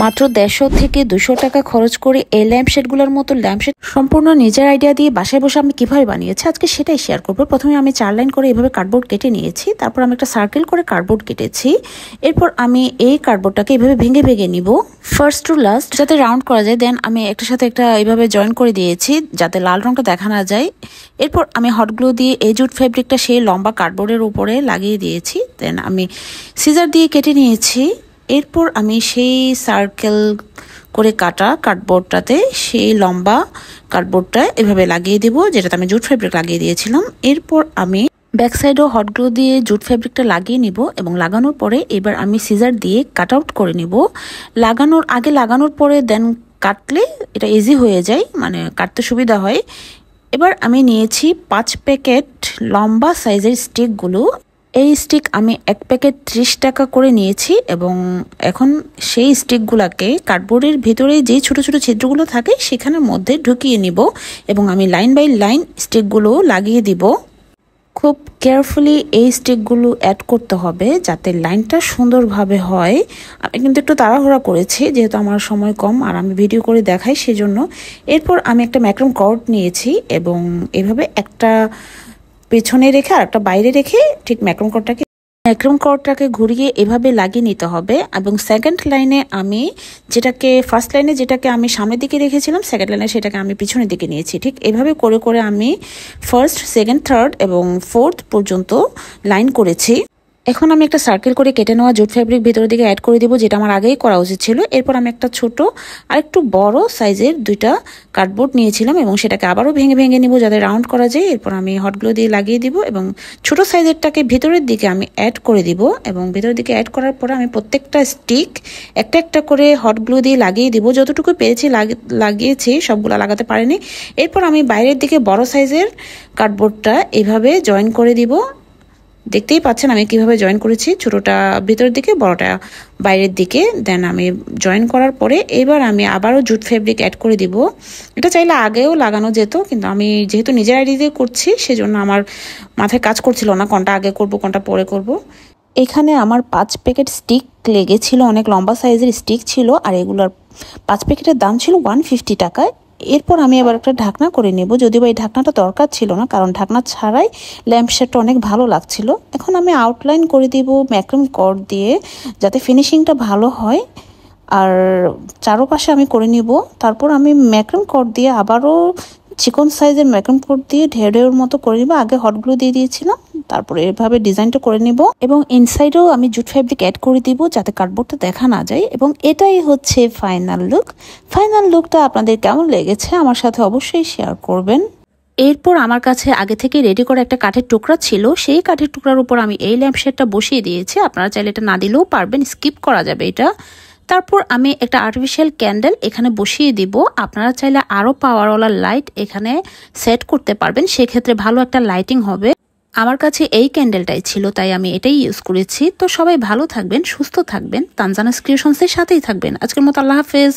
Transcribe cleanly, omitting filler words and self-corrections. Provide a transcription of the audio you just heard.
মাত্র 150 থেকে 200 টাকা খরচ করে এই ল্যাম্পশেডগুলোর মতো ল্যাম্পশেড সম্পূর্ণ নিজের আইডিয়া দিয়ে বাসায় বসে আমি কিভাবে বানিয়েছি আজকে সেটাই শেয়ার করব। প্রথমে আমি 4 লাইন করে এভাবে কার্ডবোর্ড কেটে নিয়েছি, তারপর আমি একটা সার্কেল করে কার্ডবোর্ড কেটেছি। এরপর আমি এই কার্ডবোর্ডটাকে এভাবে ভেঙে ভেঙে নিব ফার্স্ট টু লাস্ট, যাতে রাউন্ড করা যায়। দেন আমি একটার সাথে একটা এইভাবে জয়েন করে দিয়েছি যাতে লাল রংটা দেখা না যায়। এরপর আমি হট গ্লু দিয়ে এই জুট ফেব্রিকটা সেই লম্বা কার্ডবোর্ডের উপরে লাগিয়ে দিয়েছি। দেন আমি সিজার দিয়ে কেটে নিয়েছি। এরপর আমি সেই সার্কেল করে কাটা কার্ডবোর্ডটাতে সেই লম্বা কার্ডবোর্ডটা এভাবে লাগিয়ে দিব, যেটাতে আমি জুট ফেব্রিক লাগিয়ে দিয়েছিলাম। এরপর আমি ব্যাক সাইডও হট গ্লু দিয়ে জুট ফেব্রিকটা লাগিয়ে নিব এবং লাগানোর পরে এবার আমি সিজার দিয়ে কাট আউট করে নিব। লাগানোর পরে দেন কাটলে এটা ইজি হয়ে যায়, মানে কাটতে সুবিধা হয়। এবার আমি নিয়েছি 5 প্যাকেট লম্বা সাইজের স্টিকগুলো। এই স্টিক আমি 1 প্যাকেট 30 টাকা করে নিয়েছি এবং এখন সেই স্টিকগুলোকে কার্ডবোর্ডের ভিতরে যে ছোট ছোট ছিদ্রগুলো থাকে সেখানের মধ্যে ঢুকিয়ে নিব এবং আমি লাইন বাই লাইন স্টিকগুলো লাগিয়ে দিব। খুব কেয়ারফুলি এই স্টিকগুলো অ্যাড করতে হবে যাতে লাইনটা সুন্দরভাবে হয়। আমি কিন্তু একটু তাড়াহুড়া করেছি যেহেতু আমার সময় কম আর আমি ভিডিও করে দেখাই সেজন্য। এরপর আমি একটা ম্যাক্রম কর্ড নিয়েছি এবং এভাবে একটা পেছনে রেখে আর একটা বাইরে রেখে ঠিক ম্যাক্রম কর্ডটাকে ঘুরিয়ে এভাবে লাগিয়ে নিতে হবে। এবং সেকেন্ড লাইনে আমি ফার্স্ট লাইনে যেটাকে আমি সামনের দিকে রেখেছিলাম, সেকেন্ড লাইনে সেটাকে আমি পিছনের দিকে নিয়েছি। ঠিক এভাবে করে করে আমি ফার্স্ট, সেকেন্ড, থার্ড এবং ফোর্থ পর্যন্ত লাইন করেছি। এখন আমি একটা সার্কেল করে কেটে নেওয়া জুট ফ্যাব্রিক ভিতরের দিকে অ্যাড করে দিব, যেটা আমার আগেই করা উচিত ছিল। এরপর আমি একটা ছোট আর একটু বড় সাইজের 2টা কার্ডবোর্ড নিয়েছিলাম এবং সেটাকে আবারও ভেঙে ভেঙে নিব যাতে রাউন্ড করা যায়। এরপর আমি হট গ্লু দিয়ে লাগিয়ে দিব এবং ছোট সাইজেরটাকে ভিতরের দিকে আমি অ্যাড করে দিব এবং ভিতরের দিকে অ্যাড করার পরে আমি প্রত্যেকটা স্টিক একটা একটা করে হট গ্লু দিয়ে লাগিয়ে দিব। যতটুকু পেরেছি লাগিয়েছি, সবগুলো লাগাতে পারিনি। এরপর আমি বাইরের দিকে বড় সাইজের কার্ডবোর্ডটা এভাবে জয়েন করে দিব। দেখতেই পাচ্ছেন আমি কিভাবে জয়েন করেছি, ছোটটা ভিতরের দিকে বড়টা বাইরের দিকে। দেন আমি জয়েন করার পরে এবার আমি আবারও জুট ফেব্রিক অ্যাড করে দিব। এটা চাইলে আগেও লাগানো যেত, কিন্তু আমি যেহেতু নিজের আইডিয়া দিয়ে করছি সেজন্য আমার মাথায় কাজ করছিল না কোনটা আগে করব কোনটা পরে করব। এখানে আমার 5 প্যাকেট স্টিক লেগেছিল, অনেক লম্বা সাইজের স্টিক ছিল আর এগুলোর 5 প্যাকেটের দাম ছিল 150 টাকায়। এরপর আমি আবার একটা ঢাকনা করে নেব, যদিও এই ঢাকনাটা দরকার ছিল না কারণ ঢাকনা ছাড়াই ল্যাম্পশেডটা অনেক ভালো লাগছিল। এখন আমি আউটলাইন করে দিব ম্যাক্রম কর্ড দিয়ে যাতে ফিনিশিংটা ভালো হয়, আর চারপাশে আমি করে নিব। তারপর আমি ম্যাক্রম কর্ড দিয়ে আবারও চিকন সাইজের ম্যাক্রম কর্ড দিয়ে ঢেউর মতো করে নিব। আগে হট গ্লু দিয়ে দিয়েছিলাম, তারপরে এভাবে ডিজাইনটা করে নিব এবং ইনসাইডেও আমি জুট ফেব্রিক অ্যাড করে দিব যাতে কার্ডবোর্ডটা দেখা না যায়। এবং এটাই হচ্ছে ফাইনাল লুকটা আপনাদের কেমন লেগেছে আমার সাথে অবশ্যই শেয়ার করবেন। এরপর আমার কাছে আগে থেকে রেডি করা একটা কাঠের টুকরা ছিল, সেই কাঠের টুকরার উপর আমি এই ল্যাম্পশেডটা বসিয়ে দিয়েছি। আপনারা চাইলে এটা না দিলেও পারবেন, স্কিপ করা যাবে এটা। তারপর আমি একটা আর্টিফিশিয়াল ক্যান্ডেল এখানে বসিয়ে দিব। আপনারা চাইলে আরও পাওয়ারওয়ালা লাইট এখানে সেট করতে পারবেন, সেক্ষেত্রে ভালো একটা লাইটিং হবে। আমার কাছে এই ক্যান্ডেলটাই ছিল তাই আমি এটাই ইউজ করেছি। তো সবাই ভালো থাকবেন, সুস্থ থাকবেন, তানজানাস ক্রিয়েশনসের সাথেই থাকবেন। আজকের মতো আল্লাহ হাফেজ।